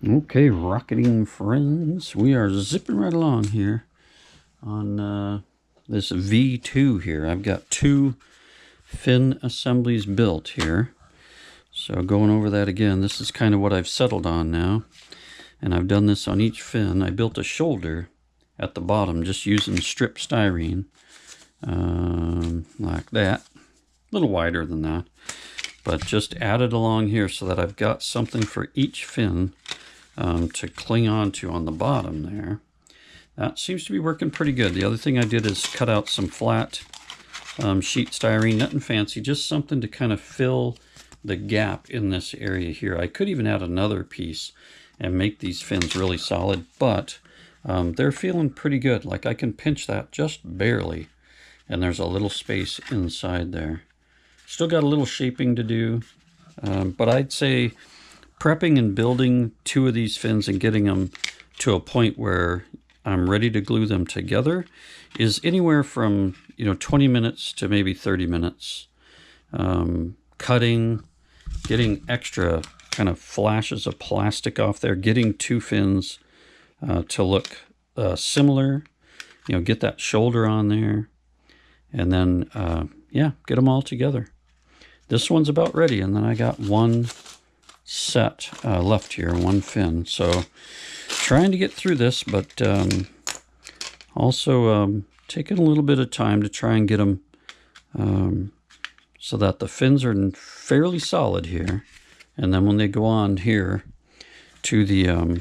Okay, rocketing friends, we are zipping right along here on this V-2 here. I've got 2 fin assemblies built here. So going over that again, this is kind of what I've settled on now. And I've done this on each fin. I built a shoulder at the bottom just using strip styrene, like that. A little wider than that. But just added along here so that I've got something for each fin to cling on to on the bottom there. That seems to be working pretty good. The other thing I did is cut out some flat sheet styrene, nothing fancy, just something to kind of fill the gap in this area here. I could even add another piece and make these fins really solid, but they're feeling pretty good. Like I can pinch that just barely, and there's a little space inside there. Still got a little shaping to do, but I'd say prepping and building 2 of these fins and getting them to a point where I'm ready to glue them together is anywhere from 20 minutes to maybe 30 minutes. Cutting, getting extra kind of flashes of plastic off there, getting 2 fins to look similar, get that shoulder on there, and then yeah, get them all together. This one's about ready, and then I got 1 set left here, 1 fin. So trying to get through this, but also taking a little bit of time to try and get them so that the fins are fairly solid here, and then when they go on here to the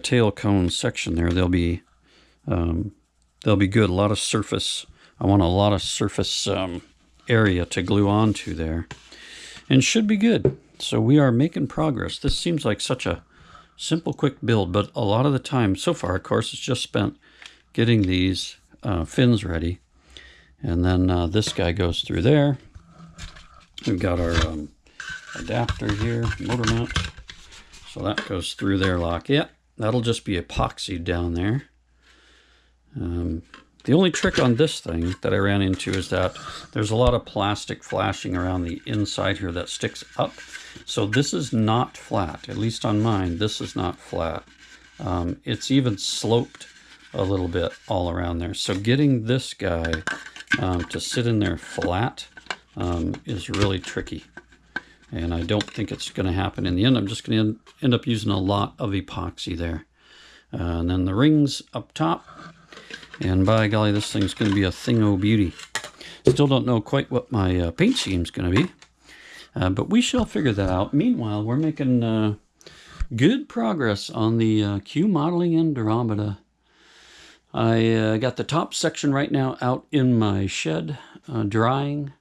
tail cone section there, they'll be good. A lot of surface. I want a lot of surface area to glue onto there, and should be good. So we are making progress. This seems like such a simple, quick build, but a lot of the time so far, of course, it's just spent getting these fins ready. And then this guy goes through there. We've got our adapter here, motor mount. So that goes through there like, yeah, that'll just be epoxied down there. The only trick on this thing that I ran into is that there's a lot of plastic flashing around the inside here that sticks up. So this is not flat, at least on mine, this is not flat. It's even sloped a little bit all around there. So getting this guy to sit in there flat is really tricky. And I don't think it's going to happen in the end. I'm just going to end up using a lot of epoxy there. And then the rings up top. And by golly, this thing's going to be a thing-o' beauty. Still don't know quite what my paint scheme's going to be. But we shall figure that out. Meanwhile, we're making good progress on the Q modeling Andromeda. I got the top section right now out in my shed, drying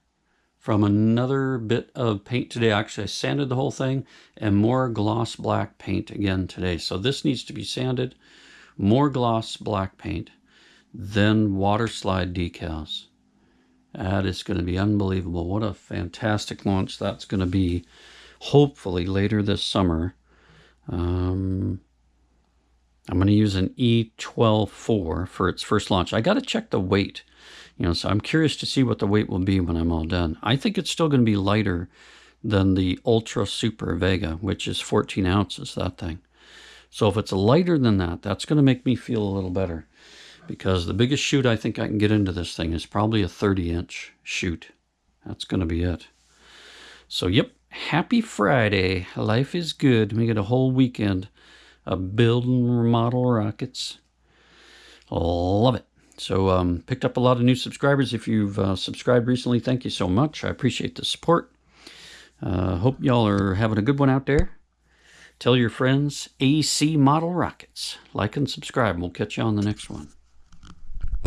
from another bit of paint today. Actually, I sanded the whole thing, and more gloss black paint again today. So this needs to be sanded, more gloss black paint, then water slide decals. That is going to be unbelievable. What a fantastic launch that's going to be, hopefully later this summer. I'm going to use an E12-4 for its first launch. I got to check the weight, so I'm curious to see what the weight will be when I'm all done. I think it's still going to be lighter than the Ultra Super Vega, which is 14 ounces, that thing. So if it's lighter than that, that's going to make me feel a little better, because the biggest chute I think I can get into this thing is probably a 30-inch chute. That's going to be it. So, yep, happy Friday. Life is good. We get a whole weekend of building remodel rockets. Love it. So, picked up a lot of new subscribers. If you've subscribed recently, thank you so much. I appreciate the support. Hope y'all are having a good one out there. Tell your friends, AC Model Rockets. Like and subscribe. We'll catch you on the next one.